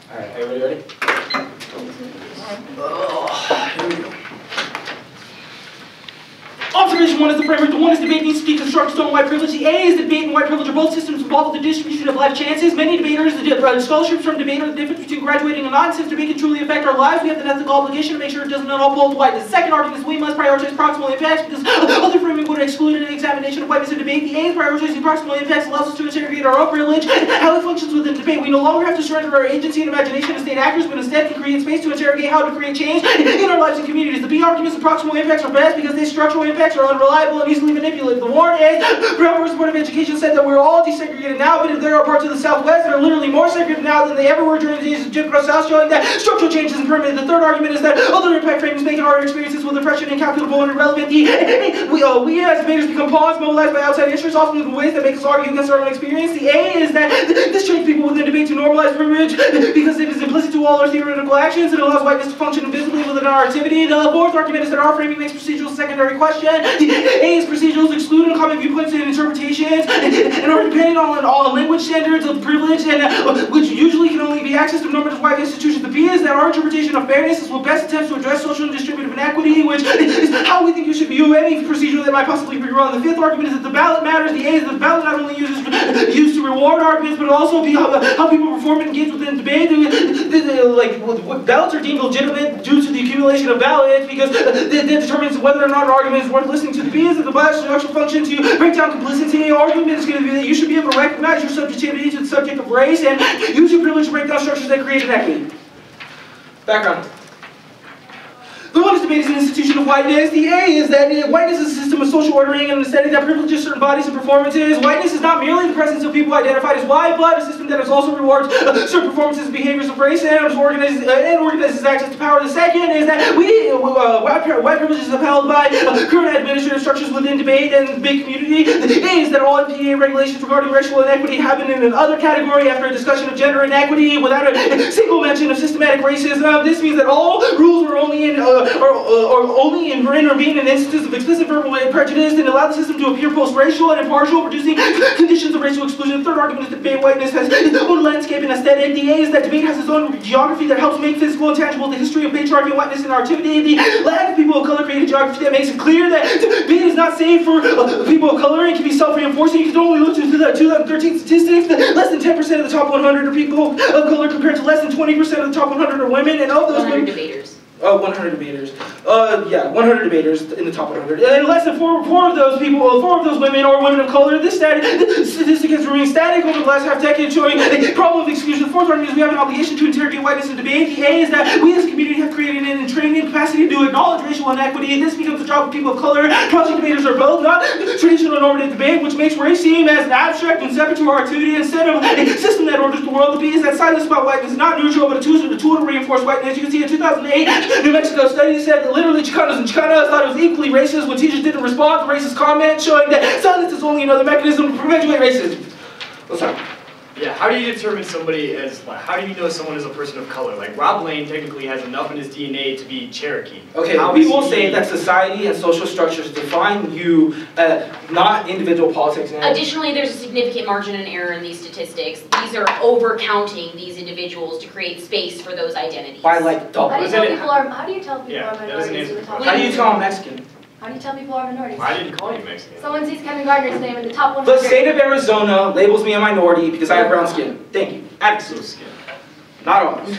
Alright, everybody ready? Here we go. Observation 1 is the framework. The 1 is debate needs to deconstruct stone white privilege. The A is debate and white privilege are both systems involved with the distribution of life chances. Many debaters, scholarships from debate are the difference between graduating and not. Since debate can truly affect our lives, we have the ethical obligation to make sure it doesn't all pull to white. The second argument is we must prioritize proximal impacts because other framing would exclude an examination of whiteness in debate. The A is prioritizing proximal impacts allows us to interrogate our own privilege and how it functions within debate. We no longer have to surrender our agency and imagination to state actors, but instead can create space to interrogate how to create change in our lives and communities. The B arguments of proximal impacts are best because these structural impacts are unreliable and easily manipulated. The warrant is, Brown v. Board of Education said that we're all desegregated now, but there are parts of the Southwest that are literally more segregated now than they ever were during the days of Jim Crow South, showing that structural change isn't permanent. The third argument is that other impact framings make our experiences with oppression incalculable and irrelevant. We as debaters become pawns mobilized by outside interests, often in ways that make us argue against our own experience. The A is that this trains people within debate to normalize privilege because it is implicit to all our theoretical actions. It allows whiteness to function invisibly within our activity. The fourth argument is that our framing makes procedural a secondary question. The A is procedurals exclude common viewpoints and interpretations and are dependent on language standards of privilege and which usually can only be accessed through normative white institutions. The B is that our interpretation of fairness is what best attempts to address social and distributive inequity, which is how we think you should view any procedure that might possibly be wrong. The fifth argument is that the ballot matters. The A is that the ballot not only used to reward arguments, but also be how people perform and engage within debate. Ballots are deemed legitimate due to the accumulation of ballots because that determines whether or not an argument is worth listening to. The B is that the ballot structural function to break down complicity. Argument is going to be that you should be able to recognize your subjectivity to the subject of race and use your privilege to break down structures that create inequity. Background. The one is debate is an institution of whiteness. The A is that whiteness is a system of social ordering and an aesthetic that privileges certain bodies and performances. Whiteness is not merely the presence of people identified as white, but a system that also rewards certain performances and behaviors of race and organizes access to power. The second is that white privilege is upheld by current administrative structures within debate and the debate community. The A is that all NPTE regulations regarding racial inequity happen in another category after a discussion of gender inequity without a single mention of systematic racism. This means that all rules are only intervene in instances of explicit verbal prejudice and allow the system to appear post-racial and impartial, producing conditions of racial exclusion. The third argument is that debate whiteness has its own landscape and aesthetic. The A is that debate has its own geography that helps make physical and tangible the history of patriarchy and whiteness in our activity. The lack of people of color created geography that makes it clear that debate is not safe for people of color and can be self-reinforcing. You can only look to the 2013 statistics that less than 10% of the top 100 are people of color compared to less than 20% of the top 100 are women, and of those 100 debaters. 100 debaters. 100 debaters in the top 100. And less than four of those women are women of color. This statistic has remained static over the last half decade, showing a problem of exclusion. The fourth argument is we have an obligation to interrogate whiteness in debate. The A is that we as a community have created an training capacity to acknowledge racial inequity. This becomes the job of people of color. Project debaters are both not traditional normative debate, which makes race seem as an abstract and separate to our activity instead of a system that orders the world. The B is that silence about whiteness is not neutral, but a tool to reinforce whiteness. You can see in 2008, New Mexico study said that literally Chicanos and Chicanas thought it was equally racist when teachers didn't respond to racist comments, showing that silence is only another mechanism to perpetuate racism. What's up? Yeah, how do you determine somebody as, how do you know someone is a person of color? Like, Rob Lane technically has enough in his DNA to be Cherokee. Okay, we will say that society and social structures define you, not individual politics. Additionally, there's a significant margin of error in these statistics. These are over-counting these individuals to create space for those identities. By like double. How do you tell people are minorities in the top? How do you tell I'm Mexican? How do you tell people are minorities? I didn't call you Mexican. Someone sees Kevin Gardner's name in the top 100. The state of Arizona labels me a minority because I have brown skin. Thank you. Absolute skin. Not always.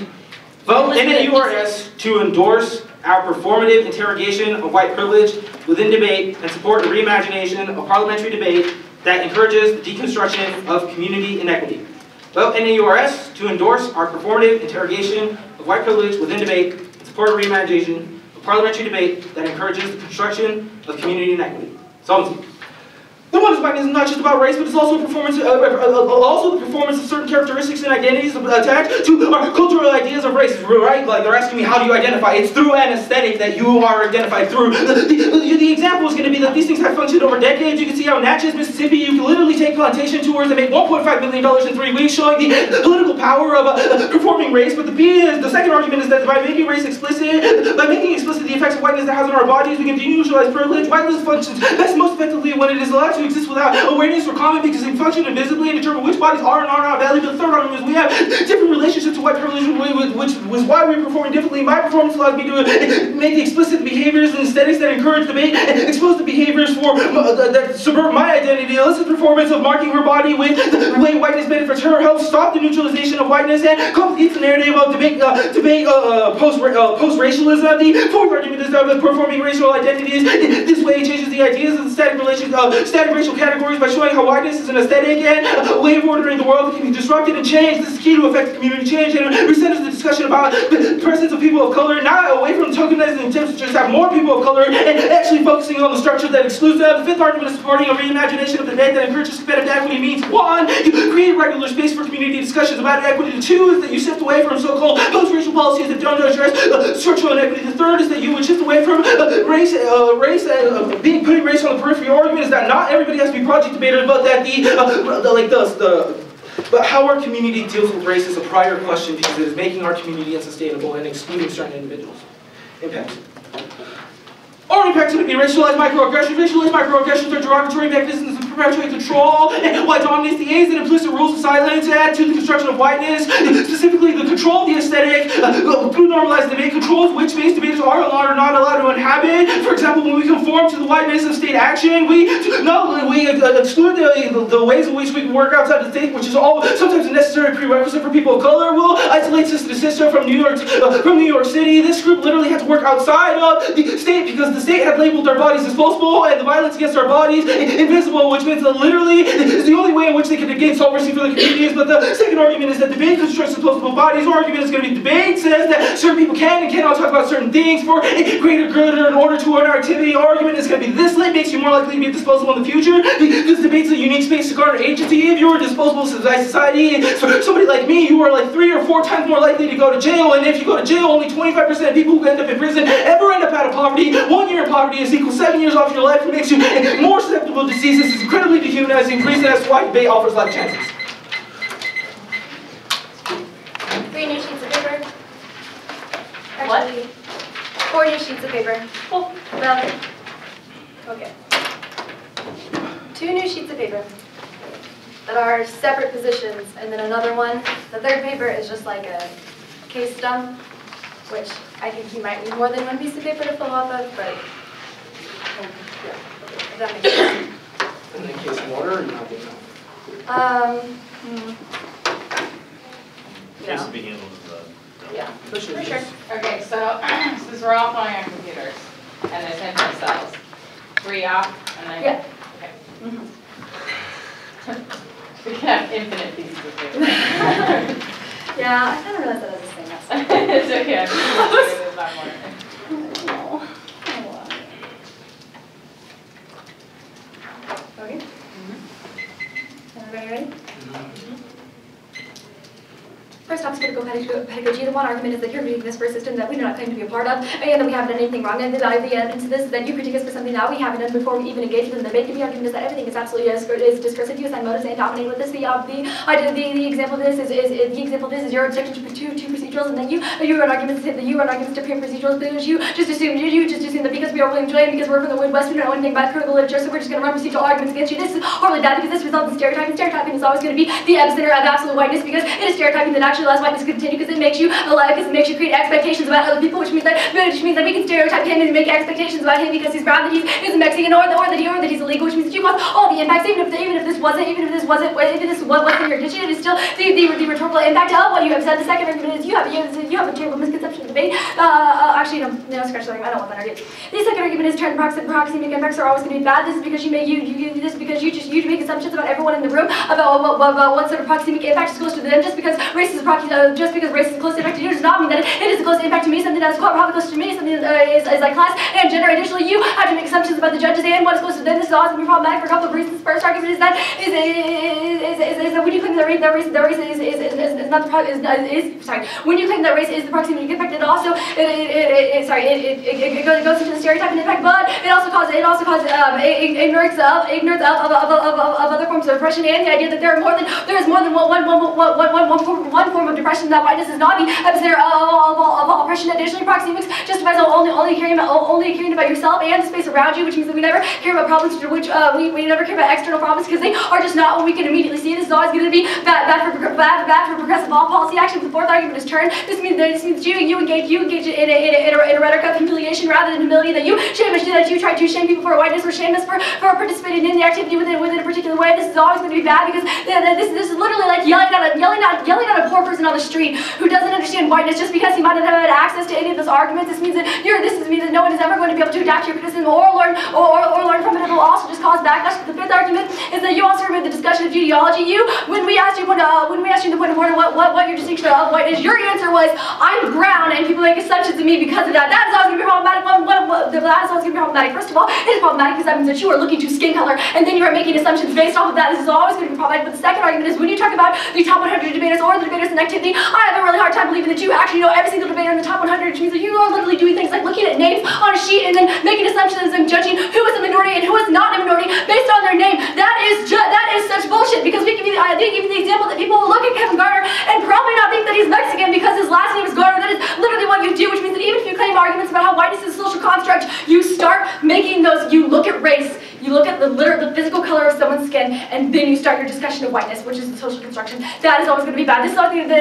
Vote NAURS to endorse our performative interrogation of white privilege within debate and support a reimagination of parliamentary debate that encourages the deconstruction of community inequity. Vote NAURS to endorse our performative interrogation of white privilege within debate and support a reimagination parliamentary debate that encourages the construction of community inequity. So, the one is whiteness is not just about race, but it's also the performance of certain characteristics and identities attached to our cultural ideas of race, right? Like they're asking me, how do you identify? It's through an aesthetic that you are identified through. The example is going to be that these things have functioned over decades. You can see how in Natchez, Mississippi, you can literally take plantation tours that make $1.5 million in 3 weeks, showing the political power of performing race. But the second argument is that by making race explicit, by making explicit the effects of whiteness that has on our bodies, we can denuclearize privilege. Whiteness functions best most effectively when it is allowed to exist without awareness or comment because they function invisibly and determine which bodies are and are not valued. The third argument is we have different relationships to white privilege, which was why we're performing differently. My performance allows me to make the explicit behaviors and aesthetics that encourage debate, expose the behaviors that subvert my identity, elicit performance of marking her body with the way whiteness benefits her, helps stop the neutralization of whiteness, and completes the narrative of post-racialism. The fourth argument is that performing racial identities this way changes the ideas of the static racial categories by showing how whiteness is an aesthetic and a way of ordering the world that can be disrupted and changed. This is key to effective community change, and it recenters the discussion about the presence of people of color, not away from tokenizing attempts to just have more people of color, and actually focusing on the structure that excludes them. The fifth argument is supporting a reimagination of the debate that encourages competitive equity means, one, you create regular space for community discussions about equity. Two is that you shift away from so-called post-racial policies that don't address structural inequity. The third is that you would shift away from putting race on the periphery. Your argument is that not everybody has to be project debaters, but that but how our community deals with race is a prior question because it is making our community unsustainable and excluding certain individuals. Impact. Our impacts would be racialized microaggressions. Racialized microaggressions are derogatory mechanisms that perpetuate control and white dominance. The A's and implicit rules of silence add to the construction of whiteness, specifically the control of the aesthetic, through normalized debate, controls which space debaters are allowed or not allowed to inhabit. For example, when we conform to the whiteness of state action, we exclude the ways in which we can work outside the state, which is all sometimes a necessary prerequisite for people of color. We'll isolate Sister to Sister from New York City. This group literally had to work outside of the state because the state had labeled our bodies disposable and the violence against our bodies invisible, which means that literally is the only way in which they can gain sovereignty for the communities. But the second argument is that debate constructs disposable bodies. Our argument is going to be debate says that certain people can and cannot talk about certain things for a greater good or in order to earn our activity. Our argument is going to be this lit makes you more likely to be disposable in the future. This debate's a unique space to garner agency. If you were disposable in society, for somebody like me, you are like 3 or 4 times more likely to go to jail. And if you go to jail, only 25% of people who end up in prison ever end up out of poverty. 1 year in poverty is equal 7 years off your life. It makes you more susceptible to disease. This is incredibly dehumanizing. Reason that's why debate offers life chances. 3 new sheets of paper. What? Actually, 4 new sheets of paper. Oh. Well, okay. 2 new sheets of paper that are separate positions, and then another one. The third paper is just like a case dump, which I think you might need more than 1 piece of paper to fill off of, but yeah, if that makes sense. And then case in order or not? Case to be handled as Yeah, For sure. Okay, so since we're all playing on computers and there's input cells, 3 off and then Yeah. Okay. Mm-hmm. We can have infinite pieces of paper. Yeah, I kind of realized that as a thing. It's okay. I'm just there's not more. Okay. Everybody ready? First off, pedagogy. The one argument is that you're reading this for a system that we do not claim to be a part of, and that we haven't done anything wrong. And the evidence to this is that you critique us for something that we haven't done before we even engaged in the debate. The argument is that everything is absolutely discursive. You assign motives and dominating with this. The example of this is your objection to procedurals, and then you run arguments to pure procedurals because you just assume that because we are William Jewell and because we're from the Midwest, we don't know anything about critical literature, so we're just going to run procedural arguments against you. This is horribly bad because this results in stereotyping. Stereotyping is always going to be the epicenter of absolute whiteness because it is stereotyping that actually allows whiteness to continue because it makes you create expectations about other people, which means that we can stereotype him and make expectations about him because he's brown, that he's a Mexican, or that he's illegal, which means that you cause all the impacts, even if this wasn't your intention, it is still the rhetorical impact of what you have said. The second argument is you have a terrible misconception of debate. Actually, no, scratch that. I don't want that argument. The second argument is proxemic impacts are always going to be bad. This is because you make assumptions about everyone in the room about what sort of proxemic impact is close to them. Just because race is close impact to you does not mean that it is a close impact to me. Something that is probably close to me, something that is like class and gender. Additionally, you have to make assumptions about the judges and what is close to them. This is also problematic for a couple of reasons. First argument is that when you claim that race is not when you claim that race is the proximity impact, it also it goes into the stereotyping impact, but it also causes ignorance of other forms of depression, and the idea that there is more than one form of depression, that whiteness is not the epicenter of all oppression. Additionally, proxemics justifies only caring about yourself and the space around you, which means that we never care about problems which we never care about external problems because they are just not what we can immediately see. This is always going to be bad for progressive policy action. The fourth argument is turn. This means you engage in a rhetoric of humiliation rather than humility, that you try to shame people for whiteness or shame us for participating in the activity within a particular way. This is always going to be bad because this is literally like yelling at a poor person on the street who doesn't understand whiteness just because he might not have had access to any of those arguments. This means that no one is ever going to be able to adapt to your criticism or learn from it. It will also just cause backlash. The fifth argument is that you also remove the discussion of ideology. When we asked you in the point of order what your distinction of whiteness, your answer was I'm brown, and people make assumptions of me because of that. That is always going to be problematic. That is always going to be problematic. First of all, it is problematic because that means that you are looking to skin color, and then you are making assumptions based off of that. This is always going to be problematic. But the second argument is when you talk about the top 100 debaters or the debaters in activity, I have a really hard time believing that you actually know every single debater in the top 100, which means that you are literally doing things like looking at names on a sheet and then making assumptions and judging who is a minority and who is not a minority based on their name. That is such bullshit, because we can give you the example that people will look at Kevin Garner and probably not think that he's Mexican because his last name is Garner. That is literally what you do, which means that even if you claim arguments about how whiteness is a social construct, you start making those, you look at race, you look at the physical color of someone's skin, and then you start your discussion of whiteness, which is the social construction. That is always going to be bad. This is always going to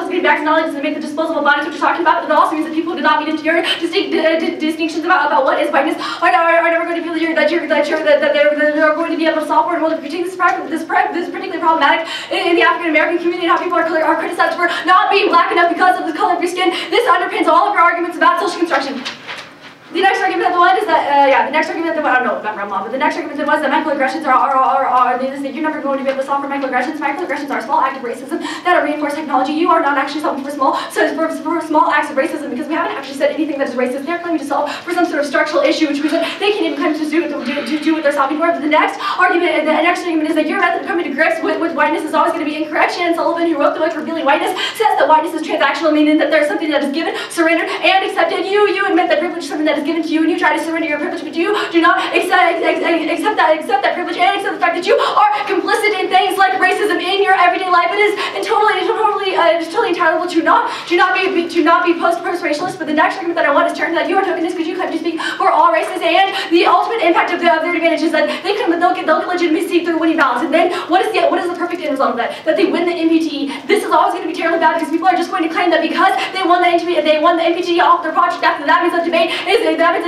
be bad. Not only does it make the disposable bodies, which you're talking about, but it also means that people who do not meet into your distinctions about what is whiteness are never going to feel that they're going to be able to solve for and hold a critique. This is particularly problematic in the African American community, and how people are criticized for not being black enough because of the color of your skin. This underpins all of your arguments about social construction. The next argument that was that the next argument that I don't know about Ramon, but the next argument that was that microaggressions are you're never going to be able to solve for microaggressions. Microaggressions are small acts of racism that are reinforced technology. You are not actually solving for small acts of racism, because we haven't actually said anything that is racist. They're claiming to solve for some sort of structural issue, which means that they can't even come to do what they're solving for. But the next argument is that your method of coming to grips with whiteness is always going to be incorrect. Shannon Sullivan, who wrote the book Revealing Whiteness, says that whiteness is transactional, meaning that there's something that is given, surrendered, and accepted. You admit that privilege is something that is given to you, and you try to surrender your privilege, but you do not accept that privilege and accept the fact that you are complicit in things like racism in your everyday life. It is totally intolerable to not be post-racialist. But the next argument that I want is turn that you are tokenist because you claim to speak for all races, and the ultimate impact of their advantage is that they'll get legitimacy through winning ballots. And then what is the perfect end result of that? That they win the NPTE. This is always going to be terribly bad, because people are just going to claim that because they won the NPTE off their project, after that means that the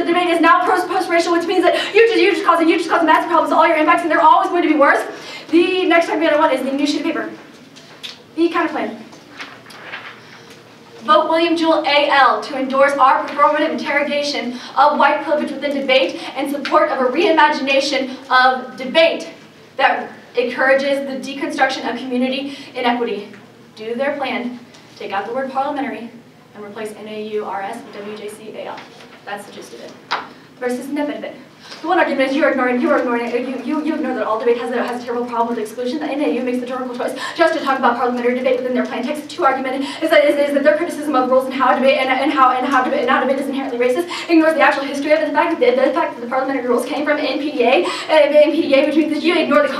debate is now post-racial, which means that you just cause massive problems to all your impacts, and they're always going to be worse. The next argument I want is the new sheet of paper. The counterclaim. Vote William Jewell AL to endorse our performative interrogation of white privilege within debate in support of a reimagination of debate that encourages the deconstruction of community inequity. Due to their plan, take out the word parliamentary and replace NAU RS with WJC AL. That's the gist of it. Versus net benefit. The one argument is you ignore that all debate has a terrible problem with exclusion. The NAU makes the radical choice just to talk about parliamentary debate within their plain text. The two argument is that their criticism of rules and how debate debate is inherently racist ignores the actual history of it. The fact that the parliamentary rules came from NPTE, which means that you ignore the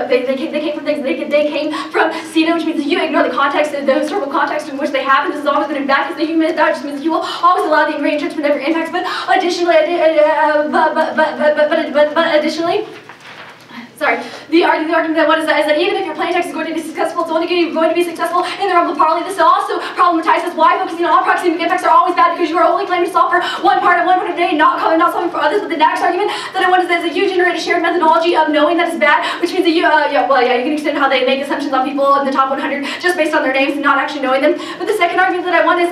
they came from things. They came from CETA, which means that you ignore the context, the historical context in which they happen. This is always going to be bad, because that just means that you will always allow the ingredient judgment of your impacts. But additionally, additionally, the argument that is that even if your plain text is going to be successful, it's only going to be successful in the realm of parley. This also problematizes why focusing on all proxemic impacts are always bad, because you are only claiming to solve for one part of a day, not solving for others. But the next argument that I want is that you generate a shared methodology of knowing that is bad, which means that you can extend how they make assumptions on people in the top 100 just based on their names and not actually knowing them. But the second argument that I want is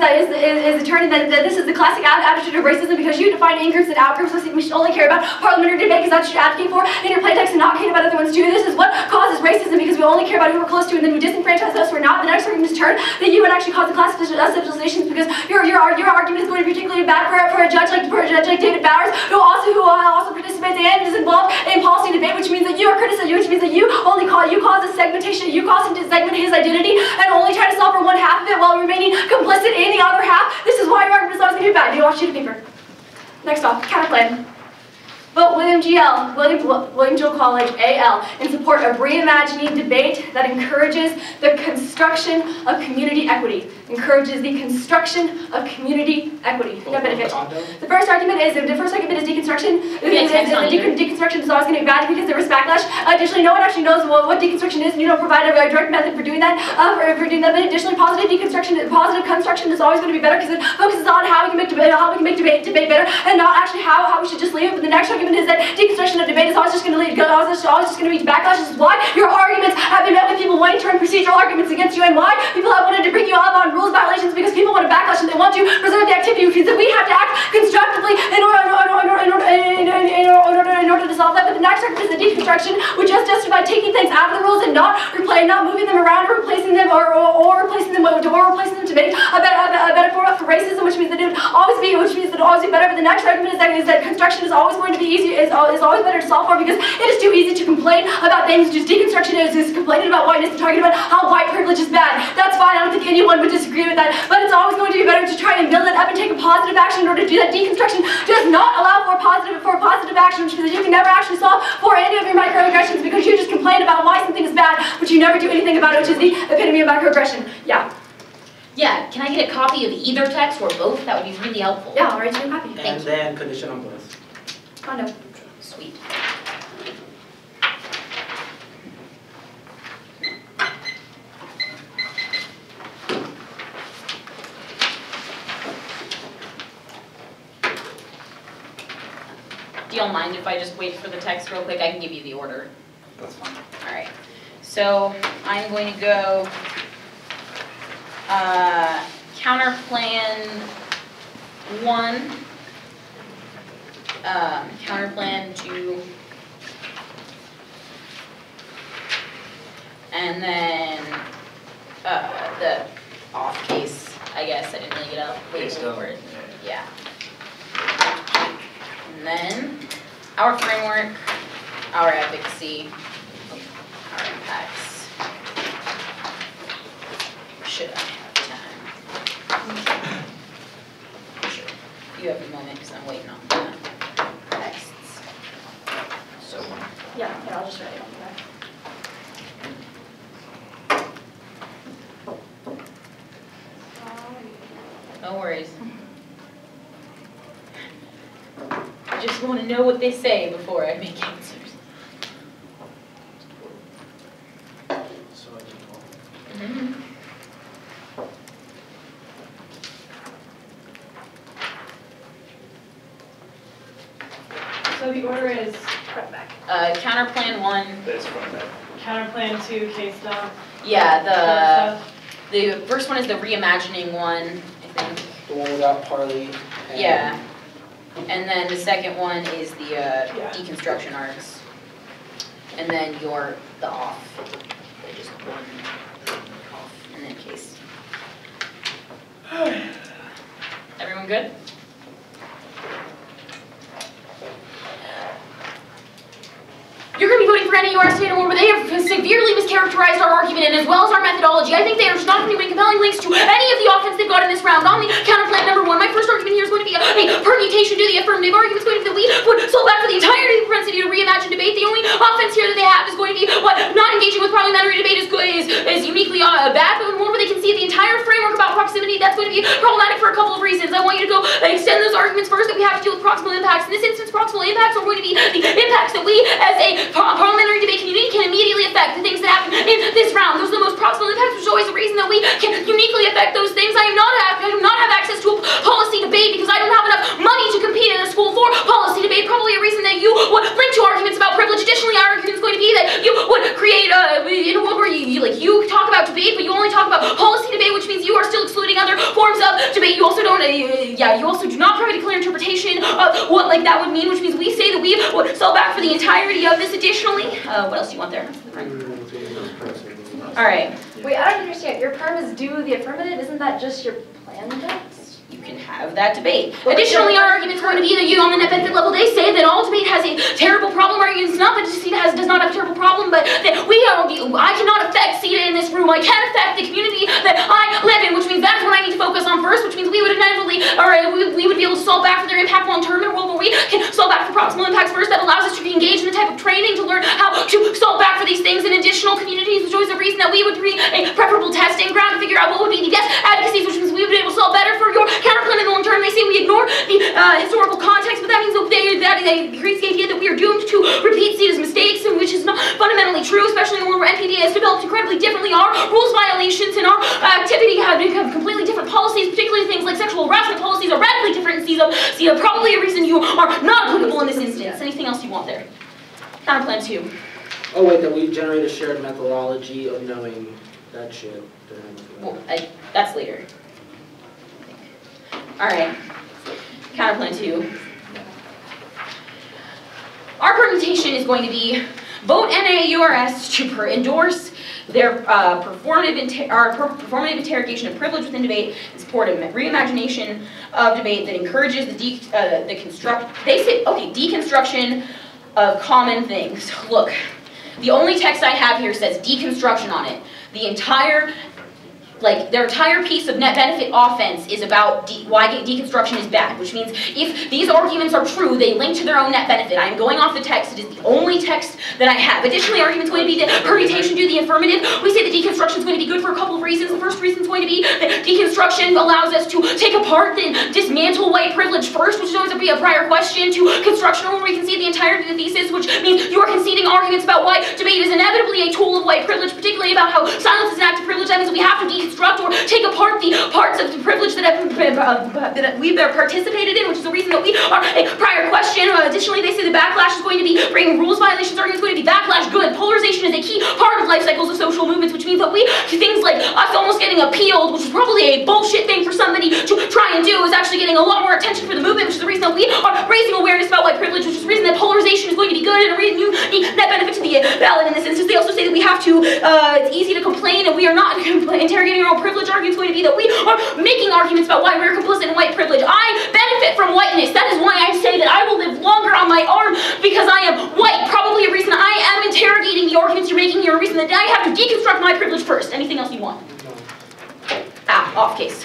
turning that this is the classic attitude of racism, because you define in-groups and out-groups. We should only care about parliamentary debate because that's what you're advocating for in your plain text, and not care about other ones too. This is what causes racism, because we only care about who we're close to, and then we disenfranchise those who are not. The next argument is turn that you would actually cause the class of substitutions because your argument is going to be particularly bad for a judge like David Bowers, who also participates and is involved in policy debate, which means that you are criticizing, which means that you cause a segmentation, you cause him to segment his identity and only try to solve for one half of it while remaining complicit in the other half. This is why your argument is always going to be bad. You watch sheet of paper. Next off, counterplan. Vote William Jewell College, AL, in support of reimagining debate that encourages the construction of community equity. Encourages the construction of community equity. No benefit. The first argument is deconstruction. Deconstruction is always going to be bad because there was backlash. Additionally, no one actually knows what deconstruction is, and you don't provide a direct method for doing that. But additionally, positive construction is always going to be better because it focuses on how we can make debate better, and not actually how we should just leave it. But the next argument is that deconstruction of debate is always just going to be backlash. This is why your arguments have been met with people wanting to turn procedural arguments against you, and why people have wanted to bring you up on rules violations because people want to backlash and they want to preserve the activity, which means that we have to act constructively in order to solve that. But the next argument is that deconstruction would just justify taking things out of the rules and not moving them around or replacing them or replacing them to make a better format for racism, which means that it would always be better. But the next argument is that construction is always going to be easy, is always better to solve for because it is too easy to complain about things. Just deconstruction is complaining about whiteness and talking about how white privilege is bad. That's fine. I don't think anyone would disagree with that. But it's always going to be better to try and build it up and take a positive action in order to do that. Deconstruction does not allow for positive action, which means that you can never actually solve for any of your microaggressions because you just complain about why something is bad, but you never do anything about it, which is the epitome of microaggression. Yeah. Yeah, can I get a copy of either text or both? That would be really helpful. Yeah, I'll write you a copy. And then condition on both. Condo. Sweet. Do y'all mind if I just wait for the text real quick? I can give you the order. That's fine. All right. So I'm going to go counterplan 1, counterplan 2, and then the off case, I guess. I didn't really get a label for it. Yeah. And then our framework, our advocacy, our impacts. Should I have time? Sure. You have a moment because I'm waiting on the texts. So. Yeah, I'll just write it on the back. No worries. I just want to know what they say before I make answers. Mm-hmm. So the order is front back. Counterplan 1. That's front back. Counterplan 2, case stuff. Yeah, the first one is the reimagining one, I think. The one without Parley. Yeah. And then the second one is the deconstruction arcs. And then the off. They just one off and then case. Everyone good? You're going to be voting for NAU State Award, where they have severely mischaracterized our argument and as well as our methodology. I think they are not going to be compelling links to any of the offense they've got in this round. On the counterplan number 1, my first argument here is going to be a permutation to the affirmative argument. It's going to be that we would solve back for the entirety of the propensity to reimagine debate. The only offense here that they have is going to be what not engaging with parliamentary debate is uniquely bad, but more where they can see the entire framework about proximity. That's going to be problematic for a couple of reasons. I want you to go extend those arguments first that we have to deal with proximal impacts. In this instance, proximal impacts are going to be the impacts that we as a parliamentary debate community can immediately affect the things that happen in this round. Those are the most proximal impacts, which is always a reason that we can uniquely affect those things. I do not have access to a policy debate because I don't have enough money to compete in a school for policy debate. Probably a reason that you would link to arguments about privilege. Additionally, our argument is going to be that you would create in a world where you talk about debate, but you only talk about policy debate, which means you are still excluding other forms of debate. You also don't, you also do not provide a clear interpretation of what that would mean, which means we say that we would sell back for the entirety of this. Additionally, what else do you want there? All right, Wait, I don't understand. Your perm is due the affirmative. Isn't that just your plan text? You can have that debate. Additionally, our argument is going to be that you, on the net benefit level, they say that all debate has a terrible problem. Argument is not that CETA does not have a terrible problem, but that I cannot affect CETA in this room. I can affect the community that I live in, which means that's what I need to focus on first, which means we would inevitably, or we would be able to solve back for their impact long term in a world where we can solve back for proximal impacts first. That allows us to be engaged in the type of training to learn how to solve back for these things in additional communities, which is the reason that we would bring a preferable testing ground to figure out what would be the best advocacies, which means we would be able to solve better for your counterplan in the long term. They say we ignore the historical context, but that means that they creates the idea that we are doomed to repeat CETA's mistakes, and which is not fundamentally true, especially in the world where NPTE has developed incredibly differently. Our rules violations and our activity have completely different policies, particularly things like sexual harassment policies are radically different in CETA, probably a reason you are not applicable in this instance. Anything else you want there? Counterplan 2. Oh wait, that we generate a shared methodology of knowing that shit. Well, that's later. Alright, counterplan 2. Our permutation is going to be vote NAURS to endorse their performative interrogation of privilege within debate and support a reimagination of debate that encourages the deconstruction of common things. Look, the only text I have here says deconstruction on it. Their entire piece of net benefit offense is about why deconstruction is bad, which means if these arguments are true, they link to their own net benefit. I am going off the text. It is the only text that I have. Additionally, argument's going to be that permutation do the affirmative. We say that deconstruction is going to be good for a couple of reasons. The first reason is going to be that deconstruction allows us to take apart and dismantle white privilege first, which is always going to be a prior question, to construction where we can see the entirety of the thesis, which means you are conceding arguments about why debate is inevitably a tool of white privilege, particularly about how silence is an act of privilege. That means we have to deconstruct or take apart the parts of the privilege that we've participated in, which is the reason that we are a prior question. Additionally, they say the backlash is going to be bringing rules violations. Argument is going to be backlash good. Polarization is a key part of life cycles of social movements, which means that things like us almost getting appealed, which is probably a bullshit thing for somebody to try and do, is actually getting a lot more attention for the movement, which is the reason that we are raising awareness about white privilege, which is the reason that polarization is going to be good and a reason you need net benefit to the ballot in this instance. They also say that we have to, it's easy to complain and we are not interrogating our own privilege. Argument is going to be that we are making arguments about why we're complicit in white privilege. I benefit from whiteness. That is why I say that I will live longer on my arm because I am white. Probably a reason I am interrogating the arguments you're making here, a reason that I have to deconstruct my privilege first. Anything else you want? Off case.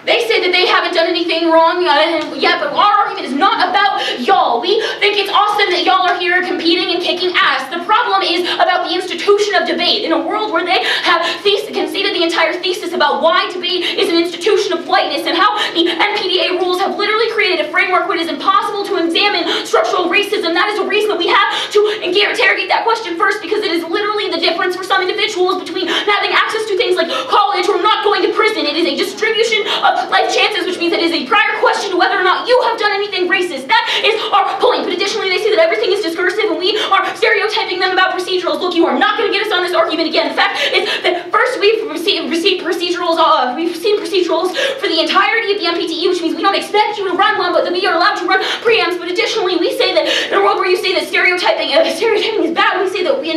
They say that they haven't done anything wrong yet, but our argument is not about y'all. We think it's awesome that y'all are here competing and kicking ass. The problem is about the institution of debate. In a world where they have conceded the entire thesis about why debate is an institution of whiteness and how the NPTE rules have literally created a framework where it is impossible to examine structural racism, that is a reason that we have to interrogate that question first, because it is literally the difference for some individuals between having access to things like college or not going to prison. It is a distribution of life chances, which means it is a prior question to whether or not you have done anything racist. That is our point. But additionally, they say that everything is discursive and we are stereotyping them about procedurals. Look, you are not going to get us on this argument again. The fact is that first we've received procedurals. We've seen procedurals for the entirety of the NPTE, which means we don't expect you to run one, but that we are allowed to run preamps. But additionally, we say that in a world where you say that stereotyping is bad, we say that we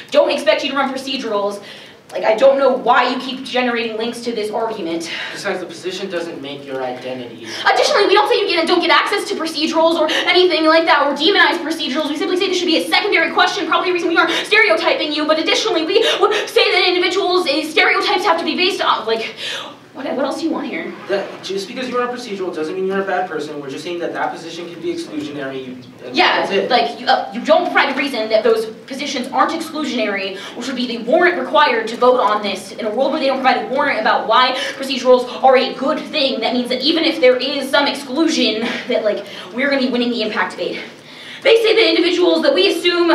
don't expect you to run procedurals. I don't know why you keep generating links to this argument. Besides, the position doesn't make your identity. Additionally, we don't say you don't get access to procedurals or anything like that, or demonize procedurals. We simply say this should be a secondary question, probably a reason we aren't stereotyping you, but additionally, we would say that individuals' stereotypes have to be based on, what else do you want here? That just because you're a procedural doesn't mean you're a bad person. We're just saying that position can be exclusionary. Yeah, that's it. You don't provide a reason that those positions aren't exclusionary, which would be the warrant required to vote on this. In a world where they don't provide a warrant about why procedurals are a good thing, that means that even if there is some exclusion, that we're going to be winning the impact debate. They say that individuals, that we assume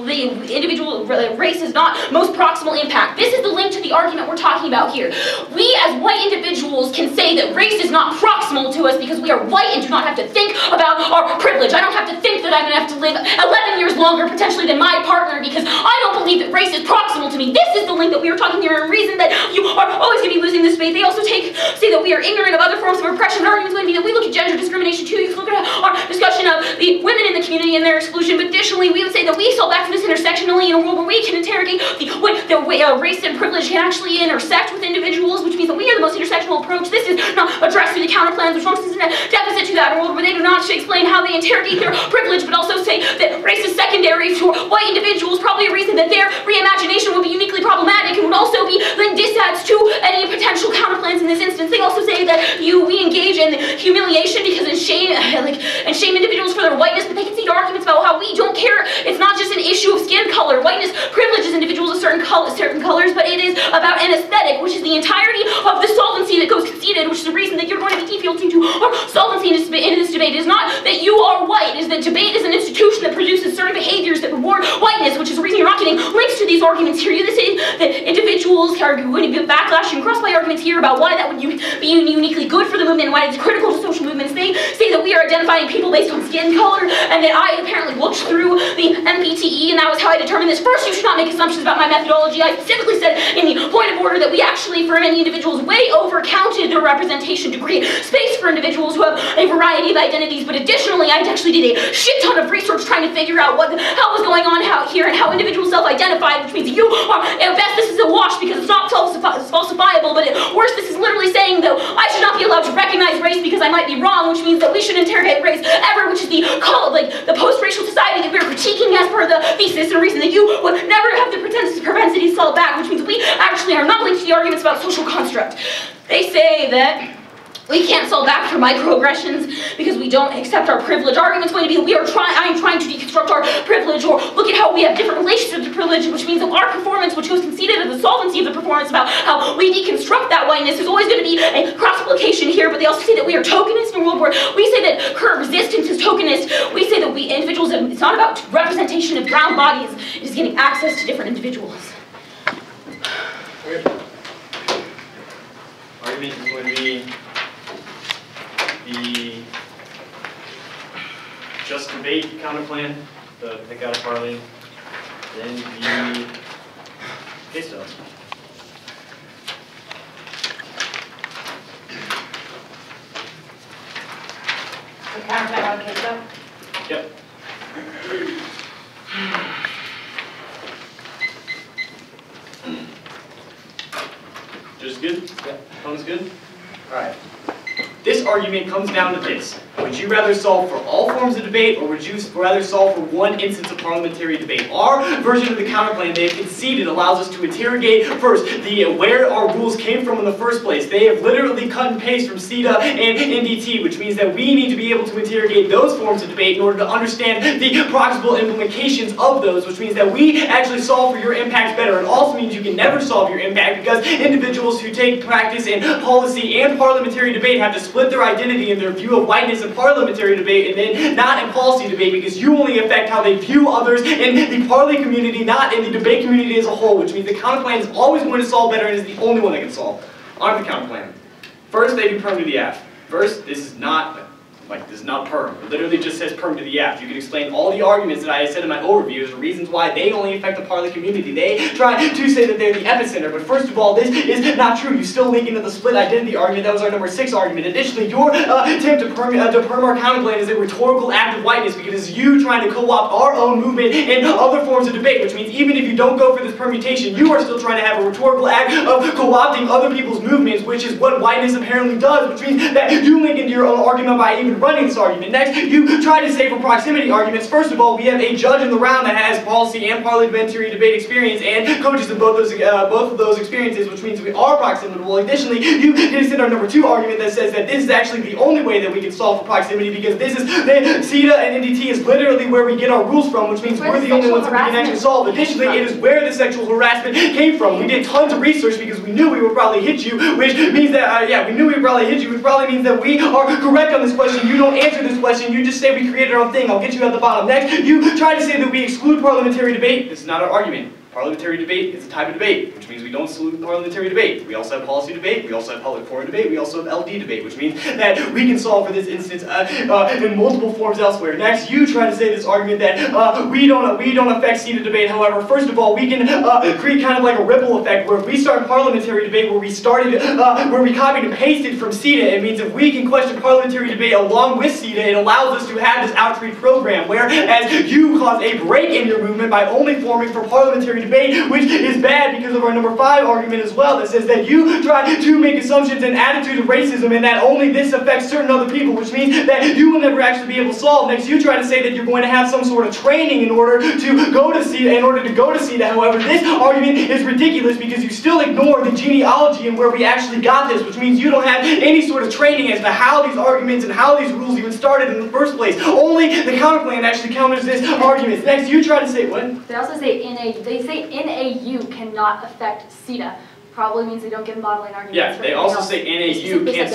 the individual race is not most proximal impact. This is the link to the argument we're talking about here. We as white individuals can say that race is not proximal to us because we are white and do not have to think about our privilege. I don't have to think that I'm going to have to live 11 years longer potentially than my partner because I don't believe that race is proximal to me. This is the link that we were talking here, and a reason that you are always going to be losing in this debate. They also say that we are ignorant of other forms of oppression. Our argument's going to be that we look at gender discrimination too. You can look at our discussion of the women in the community and their exclusion, but additionally, we would say that we solve back from this intersectionally in a world where we can interrogate the way race and privilege can actually intersect with individuals, which means that we are the most intersectional approach. This is not addressed through the counterplans, which functions in a deficit to that world where they do not explain how they interrogate their privilege, but also say that race is secondary to white individuals, probably a reason that their reimagination would be uniquely problematic and would also be like disadds to any potential counterplans in this instance. They also say that we engage in humiliation because and shame individuals for their whiteness, but they concede arguments about how we don't care. It's not just an issue of skin color. Whiteness privileges individuals of certain colors, but it is about an aesthetic, which is the entirety of the solvency that goes conceded, which is the reason that you're going to be defaulting to our solvency in this debate. It is not that you are white. It is that debate is an institution that produces certain behaviors that reward whiteness, which is the reason you're not getting links to these arguments here. You say that individuals are going to be backlash and cross my arguments here about why that would be uniquely good for the movement and why it's critical to social movements. They say that we are identifying people based on skin color, and that I apparently looked through the NPTE, and that was how I determined this. First, you should not make assumptions about my methodology. I specifically said in the point of order that we actually, for many individuals, way overcounted their representation to create space for individuals who have a variety of identities, but additionally, I actually did a shit ton of research trying to figure out what the hell was going on out here and how individuals self-identified, which means you are, at best, this is a wash because it's not falsifiable, but at worst, this is literally saying, though, I should not be allowed to recognize race because I might be wrong, which means that we should interrogate race ever, which is the post-racial society that we're critiquing as per the thesis, and a reason that you would never have the propensity to sell it back, which means we actually are not linked to the arguments about social construct. They say that we can't solve back for microaggressions because we don't accept our privilege. Our argument's going to be that I am trying to deconstruct our privilege, or look at how we have different relationships to privilege, which means that our performance, which goes conceded of the solvency of the performance about how we deconstruct that whiteness, there's always going to be a cross-application here, but they also say that we are tokenist in a world where we say that current resistance is tokenist. We say that we individuals, it's not about representation of brown bodies, it is getting access to different individuals. Argument is going to be the just debate counterplan, the pick out a parlay, then the case study. The counterplan on case study? Yep. Just good? Yep. Sounds good? Alright. This argument comes down to this. Would you rather solve for all forms of debate, or would you rather solve for one instance of parliamentary debate? Our version of the counterplan they have conceded allows us to interrogate first where our rules came from in the first place. They have literally cut and paste from CETA and NDT, which means that we need to be able to interrogate those forms of debate in order to understand the practical implications of those, which means that we actually solve for your impact better. It also means you can never solve your impact because individuals who take practice in policy and parliamentary debate have to split their identity and their view of whiteness in parliamentary debate and then not in policy debate, because you only affect how they view others in the parley community, not in the debate community as a whole, which means the counterplan is always going to solve better and is the only one that can solve. On to the counterplan. First, they do perm to the aft. First, this is not perm. It literally just says perm to the aft. You can explain all the arguments that I said in my overview as the reasons why they only affect the parley community. They try to say that they're the epicenter, but first of all, this is not true. You still link into the split identity argument. That was our number 6 argument. Additionally, your attempt to perm our counterplan is a rhetorical act of whiteness, because it's you trying to co-opt our own movement in other forms of debate, which means even if you don't go for this permutation, you are still trying to have a rhetorical act of co-opting other people's movements, which is what whiteness apparently does, which means that you link into your own argument by even running this argument. Next, you try to say for proximity arguments. First of all, we have a judge in the round that has policy and parliamentary debate experience and coaches in both of those experiences, which means we are proximitable. Additionally, you consider our number 2 argument that says that this is actually the only way that we can solve for proximity, because this is CETA and NDT is literally where we get our rules from, which means we're the only ones that we can actually solve. Additionally, it is where the sexual harassment came from. We did tons of research because we knew we would probably hit you, which means that, we knew we would probably hit you, which probably means that we are correct on this question. You don't answer this question, you just say we created our own thing. I'll get you at the bottom. Next, you try to say that we exclude parliamentary debate. This is not our argument. Parliamentary debate is a type of debate, which means we don't salute parliamentary debate. We also have policy debate, we also have public forum debate, we also have LD debate, which means that we can solve for this instance in multiple forms elsewhere. Next, you try to say this argument that we don't affect seated debate. However, first of all, we can create kind of like a ripple effect where if we start parliamentary debate where we copied and pasted from CETA, it means if we can question parliamentary debate along with CETA, it allows us to have this outreach program, whereas you cause a break in your movement by only forming for parliamentary debate, which is bad because of our number 5 argument as well, that says that you try to make assumptions and attitude of racism and that only this affects certain other people, which means that you will never actually be able to solve. Next, you try to say that you're going to have some sort of training in order to go to CETA. However, this argument is ridiculous because you still ignore the genealogy and where we actually got this, which means you don't have any sort of training as to how these arguments and how these rules even started in the first place. Only the counterplan actually counters this argument. Next, you try to say what? They also say NAU cannot affect CETA. Probably means they don't give modeling arguments. Yeah, they also say NAU can't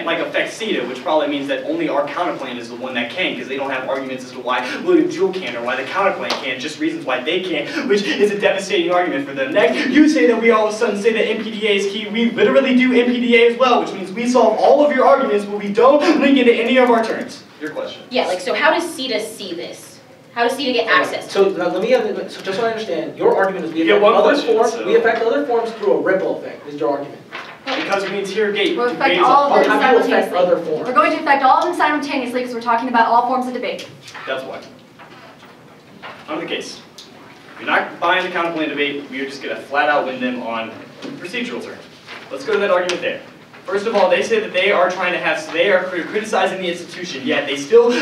affect CETA, which probably means that only our counterplan is the one that can, because they don't have arguments as to why William Jewell can or why the counterplan can, just reasons why they can't, which is a devastating argument for them. Next, you say that we all of a sudden say that NPTE is key. We literally do NPTE as well, which means we solve all of your arguments, but we don't link into any of our terms. Your question. Yeah, like, so how does CETA see this? How does CETA get access to it? So let me so just so I understand, your argument is we affect other forms through a ripple effect, is your argument. Because we interrogate We'll affect all of them how do you affect simultaneously. other forms? We're going to affect all of them simultaneously because we're talking about all forms of debate. That's why. On the case. If you're not buying the counterplan debate, we are just going to flat out win them on procedural terms. Let's go to that argument there. First of all, they say that they are criticizing the institution, yet they still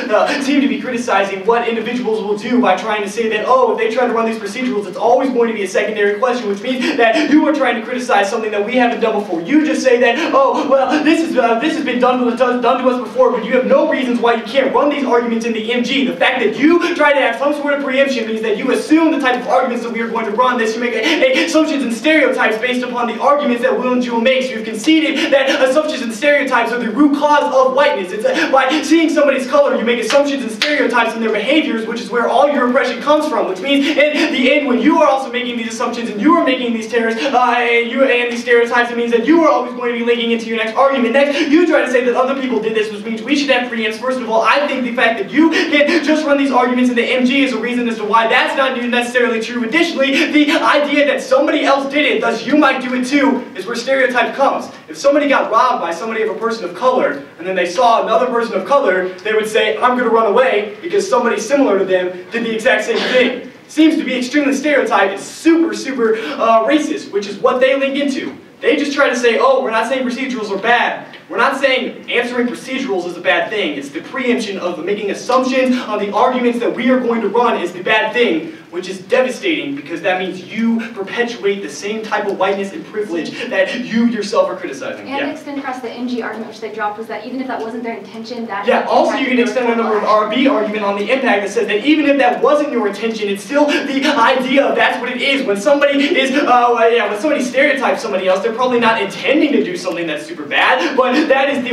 seem to be criticizing what individuals will do by trying to say that, oh, if they try to run these procedurals, it's always going to be a secondary question, which means that you are trying to criticize something that we haven't done before. You just say that, oh, well, this has been done to us before, but you have no reasons why you can't run these arguments in the MG. The fact that you try to have some sort of preemption means that you assume the type of arguments that we are going to run, that you make assumptions and stereotypes based upon the arguments that William Jewell makes. You've conceded that assumptions and stereotypes are the root cause of whiteness. It's by seeing somebody's color, you make assumptions and stereotypes in their behaviors, which is where all your oppression comes from, which means in the end, when you are also making these assumptions and you are making these terrors, and these stereotypes, it means that you are always going to be linking into your next argument. Next, you try to say that other people did this, which means we should have preempts. First of all, I think the fact that you can just run these arguments in the MG is a reason as to why that's not necessarily true. Additionally, the idea that somebody else did it, thus you might do it too, is where stereotype comes. If somebody got robbed by somebody of a person of color, and then they saw another person of color, they would say, I'm going to run away because somebody similar to them did the exact same thing. Seems to be extremely stereotyped. It's super racist, which is what they link into. They just try to say, oh, we're not saying procedurals are bad. We're not saying answering procedurals is a bad thing. It's the preemption of making assumptions on the arguments that we are going to run is the bad thing, which is devastating because that means you perpetuate the same type of whiteness and privilege that you yourself are criticizing. And extend across the NG argument which they dropped was that even if that wasn't their intention, that also you can extend a number of RB argument on the impact that says that even if that wasn't your intention, it's still the idea of that's what it is. When somebody is, when somebody stereotypes somebody else, they're probably not intending to do something that's super bad, but that is the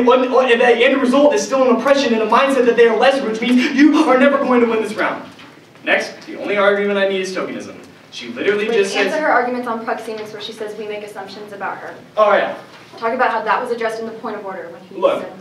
end result is still an oppression and a mindset that they are lesser, which means you are never going to win this round. Next, the only argument I need is tokenism. She literally just says... Answer her arguments on proxemics where she says we make assumptions about her. Oh yeah. Talk about how that was addressed in the point of order when he said...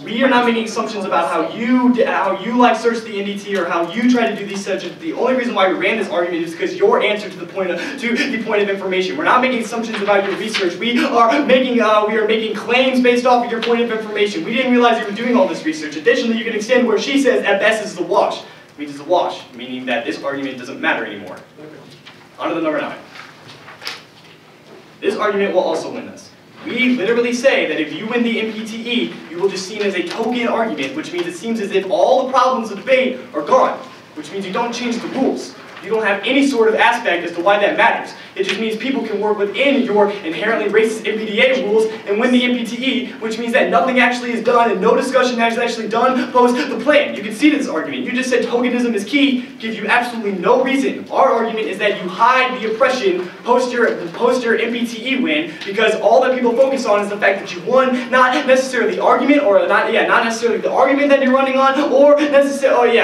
We are not making assumptions about how you like search the NDT or how you try to do these searches. The only reason why we ran this argument is because your answer to the point of information. We're not making assumptions about your research. We are making claims based off of your point of information. We didn't realize you were doing all this research. Additionally, you can extend where she says at best is the wash. It means it's a wash, meaning that this argument doesn't matter anymore. On to the number 9. This argument will also win us. We literally say that if you win the NPTE, you will just seen as a token argument, which means it seems as if all the problems of debate are gone, which means you don't change the rules. You don't have any sort of aspect as to why that matters. It just means people can work within your inherently racist NPTE rules and win the NPTE, which means that nothing actually is done and no discussion is actually done post the plan. You can see this argument. You just said tokenism is key, gives you absolutely no reason. Our argument is that you hide the oppression post your NPTE win because all that people focus on is the fact that you won, not necessarily the argument or not necessarily the argument that you're running on, or necessarily,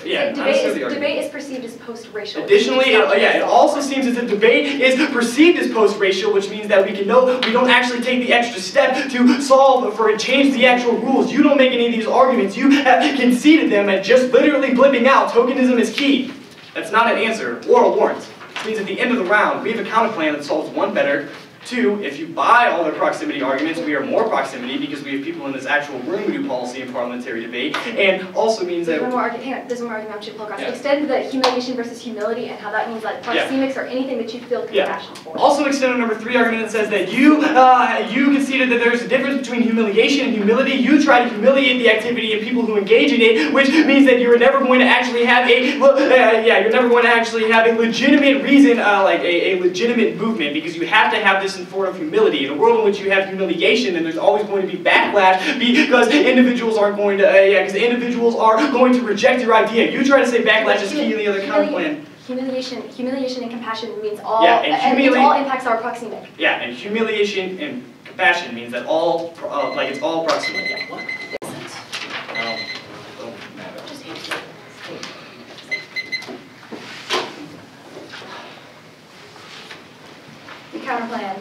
Yeah, not necessarily the argument. Debate is perceived as post-racial. Additionally, it also seems as if debate is perceived as post-racial, which means that we don't actually take the extra step to solve or change the actual rules. You don't make any of these arguments. You have conceded them and just literally blipping out, tokenism is key. That's not an answer or a warrant. Which means at the end of the round, we have a counter plan that solves one better. Two, if you buy all their proximity arguments, we are more proximity because we have people in this actual room who do policy and parliamentary debate, and also means that... There's one more argument I want you to pull across. Extend the humiliation versus humility and how that means like proxemics or anything that you feel compassion for. Also extend number 3 argument that says that you conceded that there's a difference between humiliation and humility. You try to humiliate the activity and people who engage in it, which means that you're never going to actually have a legitimate reason, like a legitimate movement, because you have to have this in form of humility. In a world in which you have humiliation, then there's always going to be backlash because individuals aren't going to, individuals are going to reject your idea. You try to say backlash is key in the other counterplan. Humiliation and compassion means all, all impacts are proxemic. Yeah, and humiliation and compassion means that all, it's all proxemic. Yeah. What? Counterplan,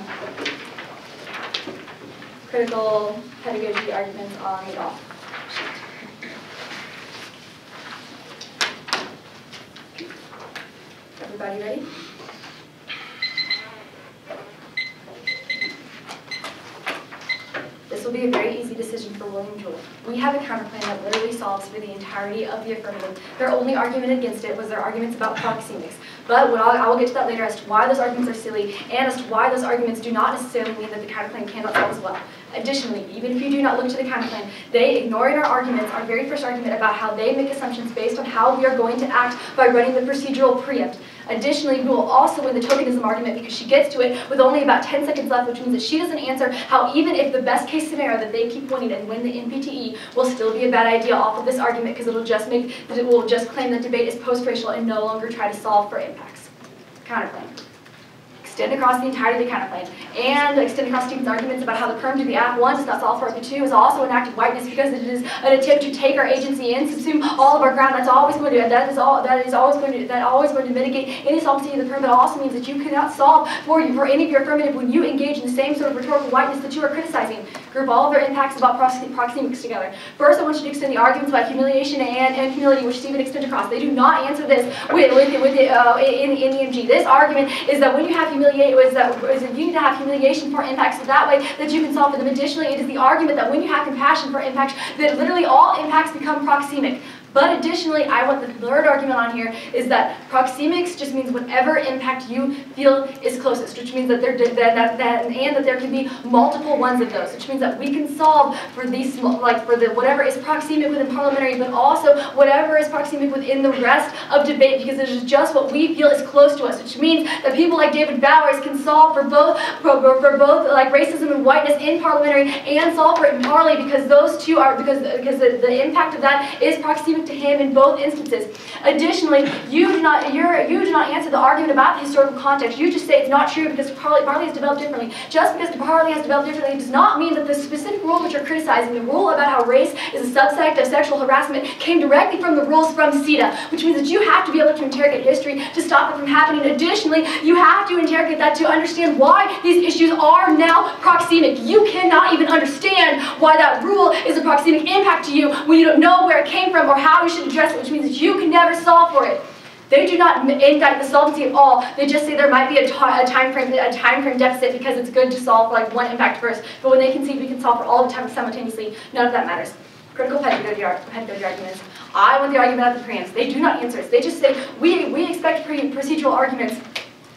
critical pedagogy arguments on the off sheet. Everybody ready? This will be a very easy decision for William Jewell. We have a counterplan that literally solves for the entirety of the affirmative. Their only argument against it was their arguments about proxemics. But I will get to that later as to why those arguments are silly and as to why those arguments do not necessarily mean that the counterplan cannot solve as well. Additionally, even if you do not look to the counterplan, they ignore in our arguments our very first argument about how they make assumptions based on how we are going to act by running the procedural preempt. Additionally, we will also win the tokenism argument because she gets to it with only about 10 seconds left, which means that she doesn't answer how even if the best case scenario that they keep winning and win the NPTE will still be a bad idea off of this argument because it will just claim that debate is post-racial and no longer try to solve for impacts. Counterplan. Extend across the entirety of the counterplan, and extend across Stephen's arguments about how the perm to the Act 1 does not solve for Act 2 is also an act of whiteness because it is an attempt to take our agency and subsume all of our ground. That's always going to always going to mitigate any solvency of the perm, but it also means that you cannot solve for any of your affirmative when you engage in the same sort of rhetorical whiteness that you are criticizing. Group all of their impacts about proxemics together. First, I want you to extend the arguments about humiliation and humility, which Stephen extends across. They do not answer this in the MG. This argument is that when you have humiliation, is that you need to have humiliation for impacts so that way that you can solve for them. Additionally, it is the argument that when you have compassion for impacts, that literally all impacts become proxemic. But additionally, I want the third argument on here is that proxemics just means whatever impact you feel is closest, which means that there can be multiple ones of those, which means that we can solve for these, whatever is proxemic within parliamentary, but also whatever is proxemic within the rest of debate, because it is just what we feel is close to us, which means that people like David Bowers can solve for both like racism and whiteness in parliamentary and solve for it in parley, because those two are because the impact of that is proxemic to him in both instances. Additionally, you do not answer the argument about the historical context. You just say it's not true because parley has developed differently. Just because the parley has developed differently does not mean that the specific rule which you're criticizing, the rule about how race is a subsect of sexual harassment, came directly from the rules from CETA, which means that you have to be able to interrogate history to stop it from happening. Additionally, you have to interrogate that to understand why these issues are now proxemic. You cannot even understand why that rule is a proxemic impact to you when you don't know where it came from or how you should address it, which means that you can never solve for it. They do not indict the solvency at all. They just say there might be a time frame deficit because it's good to solve for like one impact first. But when they concede we can solve for all the time simultaneously, none of that matters. Critical pedagogy arguments. I want the argument of the preempts. They do not answer it. They just say we expect procedural arguments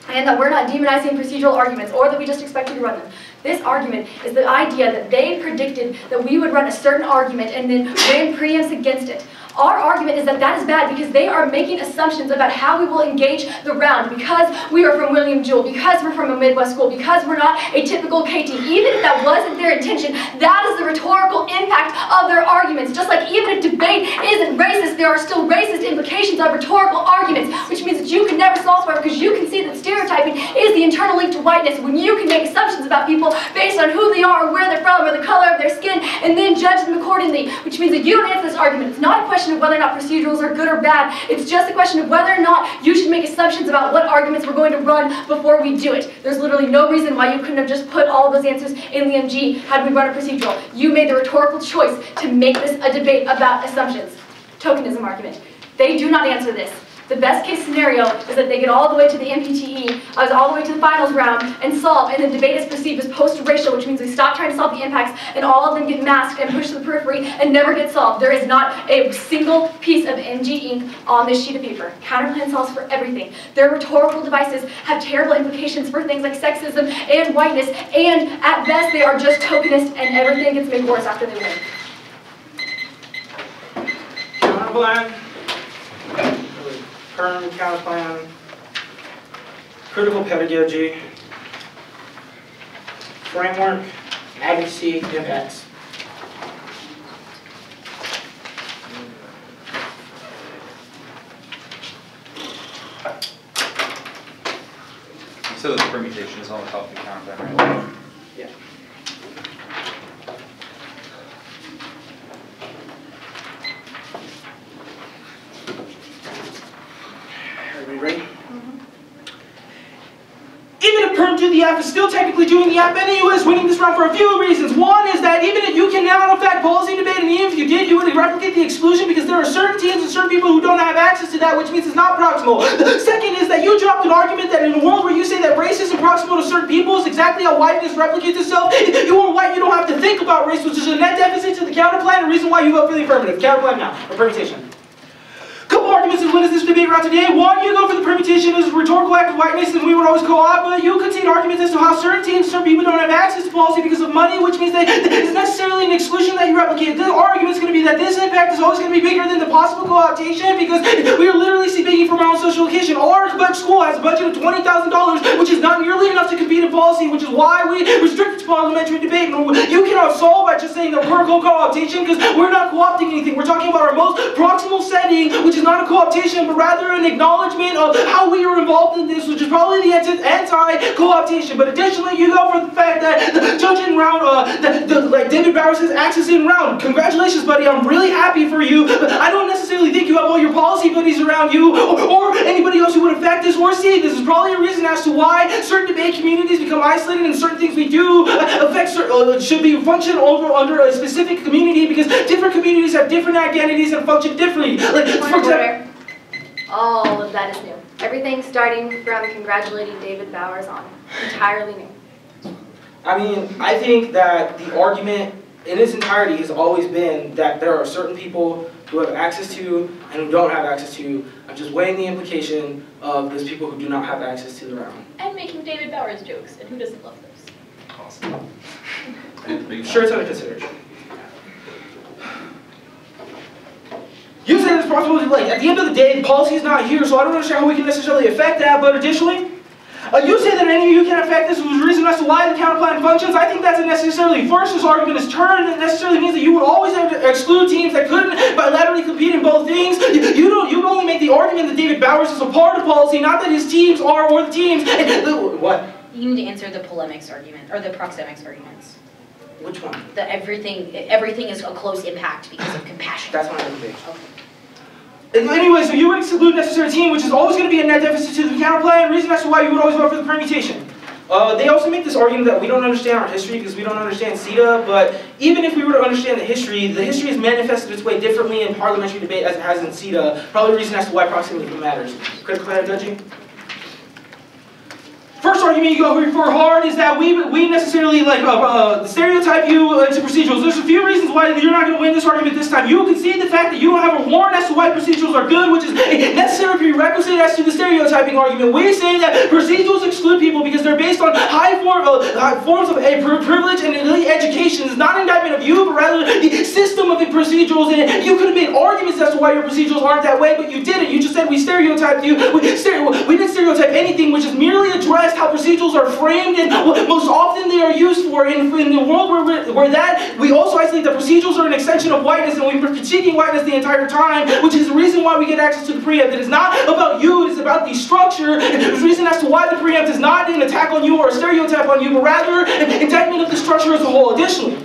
and that we're not demonizing procedural arguments or that we just expect you to run them. This argument is the idea that they predicted that we would run a certain argument and then win preempts against it. Our argument is that that is bad because they are making assumptions about how we will engage the round because we are from William Jewell, because we're from a Midwest school, because we're not a typical KT. Even if that wasn't their intention, that is the rhetorical impact of their arguments. Just like even if debate isn't racist, there are still racist implications of rhetorical arguments, which means that you can never solve for it because you can see that stereotyping is the internal link to whiteness. When you can make assumptions about people based on who they are, or where they're from, or the color of their skin, and then judge them accordingly, which means that you don't answer this argument. It's not a question question of whether or not procedurals are good or bad. It's just a question of whether or not you should make assumptions about what arguments we're going to run before we do it. There's literally no reason why you couldn't have just put all of those answers in the MG had we run a procedural. You made the rhetorical choice to make this a debate about assumptions. Tokenism argument. They do not answer this. The best case scenario is that they get all the way to the NPTE, all the way to the finals round, and solve, and the debate is perceived as post-racial, which means we stop trying to solve the impacts, and all of them get masked and pushed to the periphery and never get solved. There is not a single piece of NG ink on this sheet of paper. Counterplan solves for everything. Their rhetorical devices have terrible implications for things like sexism and whiteness, and at best they are just tokenist, and everything gets made worse after they win. Counterplan. Perm, counterplan, critical pedagogy, framework, advocacy, impacts. So the permutation is on the top of the counterplan, right? Yeah. Everybody ready? Even if Perm do the app is still technically doing the app, NAU is winning this round for a few reasons. One is that even if you can now affect policy debate, and even if you did, you would replicate the exclusion because there are certain teams and certain people who don't have access to that, which means it's not proximal. The second is that you dropped an argument that in a world where you say that race isn't proximal to certain people is exactly how whiteness replicates itself. If you are white, you don't have to think about race, which is a net deficit to the counterplan, and the reason why you vote for the affirmative. Counterplan now, or permutation. Couple arguments that win this debate round today. One, you go for the permutation as a rhetorical act of whiteness, and we would always co-op, but you concede arguments as to how certain teams, certain people don't have access to policy because of money, which means that it's necessarily an exclusion that you replicate. The argument is going to be that this impact is always going to be bigger than the possible co-optation because we are literally speaking from our own social location. Our school has a budget of $20,000, which is not nearly enough to compete in policy, which is why we restrict parliamentary debate. You cannot solve by just saying that we're co-optation because we're not co-opting anything. We're talking about our most proximal setting, which is not a co-optation, but rather an acknowledgement of how we are involved in this, which is probably the anti-co-optation. But additionally, you go for the fact that the judge in round, like David Bowers has access in round. Congratulations, buddy. I'm really happy for you. But I don't necessarily think you have all your policy buddies around you, or anybody else who would affect this or see. This is probably a reason as to why certain debate communities become isolated, and certain things we do affect should be function under a specific community because different communities have different identities and function differently. Like, for example, all of that is new. Everything starting from congratulating David Bowers on. Entirely new. I mean, I think that the argument in its entirety has always been that there are certain people who have access to and who don't have access to. I'm just weighing the implication of those people who do not have access to the round. And making David Bowers jokes, and who doesn't love those? Awesome. Sure, it's under consideration. you said it's possible, like, at the end of the day, the policy is not here, so I don't understand how we can necessarily affect that, but additionally, you say that any of you can affect this, was the reason as to why the counterplan functions. I think that's a necessarily first. This argument is turned, and necessarily means that you would always have to exclude teams that couldn't bilaterally compete in both things. You only make the argument that David Bowers is a part of policy, not that his teams are, or the teams. What? You need to answer the polemics argument, or the proxemics arguments. Which one? The everything is a close impact because of compassion. That's my other page. Okay. Anyway, so you would exclude necessary team, which is always going to be a net deficit to the counterplan, reason as to why you would always vote for the permutation. They also make this argument that we don't understand our history because we don't understand CETA, but even if we were to understand the history has manifested its way differently in parliamentary debate as it has in CETA, probably the reason as to why proximity matters. Critical pedagogy? First argument you go for hard is that we necessarily stereotype you into procedurals. There's a few reasons why you're not going to win this argument this time. You will concede the fact that you don't have a warrant as to why procedurals are good, which is a necessary prerequisite as to the stereotyping argument. We say that procedurals exclude people because they're based on high forms of privilege and elite education. It's not an indictment of you, but rather the system of the procedurals. And you could have made arguments as to why your procedurals aren't that way, but you didn't. You just said we stereotyped you. We didn't stereotype anything, which is merely addressed how procedurals are framed and what most often they are used for. In the world where that, we also isolate that procedurals are an extension of whiteness, and we've been critiquing whiteness the entire time, which is the reason why we get access to the preempt. It is not about you, it is about the structure. There's a reason as to why the preempt is not an attack on you or a stereotype on you, but rather an indictment of the structure as a whole. Additionally,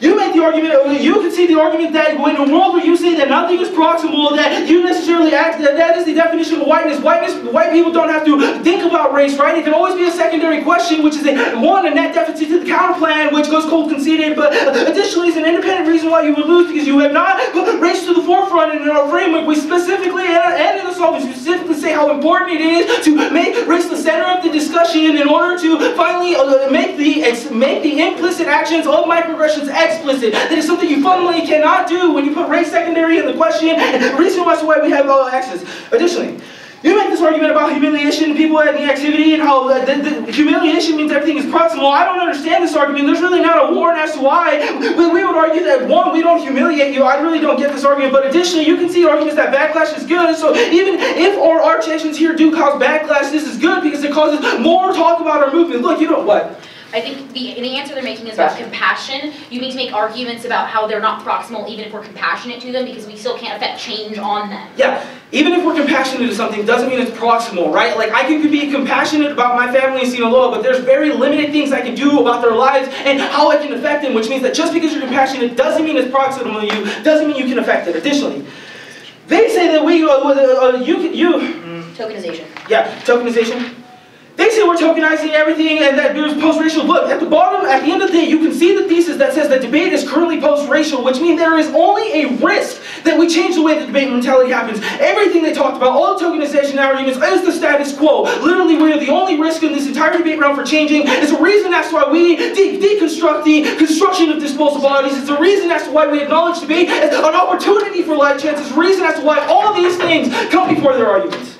you make the the argument, you can see the argument that when in a world where you say that nothing is proximal, that you necessarily act, that is the definition of whiteness. White people don't have to think about race, right? It can always be a secondary question, which is a net deficit to the counterplan, which goes cold conceded, but additionally is an independent reason why you would lose, because you have not put race to the forefront. And in our framework, we specifically, and in the song, we specifically say how important it is to make race the center of the discussion in order to finally make the implicit actions of microaggressions explicit. That is something you fundamentally cannot do when you put race secondary in the question, and the reason why we have access. Additionally, you make this argument about humiliation, people at the activity, and how the humiliation means everything is proximal. I don't understand this argument. There's really not a warrant as to why. We would argue that, one, we don't humiliate you. I really don't get this argument. But additionally, you can see arguments that backlash is good. So even if our arch actions here do cause backlash, this is good because it causes more talk about our movement. Look, you know what? I think the answer they're making is about compassion. You need to make arguments about how they're not proximal even if we're compassionate to them, because we still can't affect change on them. Yeah, even if we're compassionate to something doesn't mean it's proximal, right? Like, I can be compassionate about my family in Sinaloa, but there's very limited things I can do about their lives and how I can affect them, which means that just because you're compassionate doesn't mean it's proximal to you, doesn't mean you can affect it. Additionally, they say that Tokenization. Yeah, tokenization. They say we're tokenizing everything and that there's post-racial. Look, at the bottom, at the end of the day, you can see the thesis that says that debate is currently post-racial, which means there is only a risk that we change the way the debate mentality happens. Everything they talked about, all tokenization arguments, is the status quo. Literally, we are the only risk in this entire debate round for changing. It's a reason that's why we deconstruct the construction of disposable bodies. It's a reason as to why we acknowledge debate as an opportunity for life chances. It's a reason as to why all these things come before their arguments.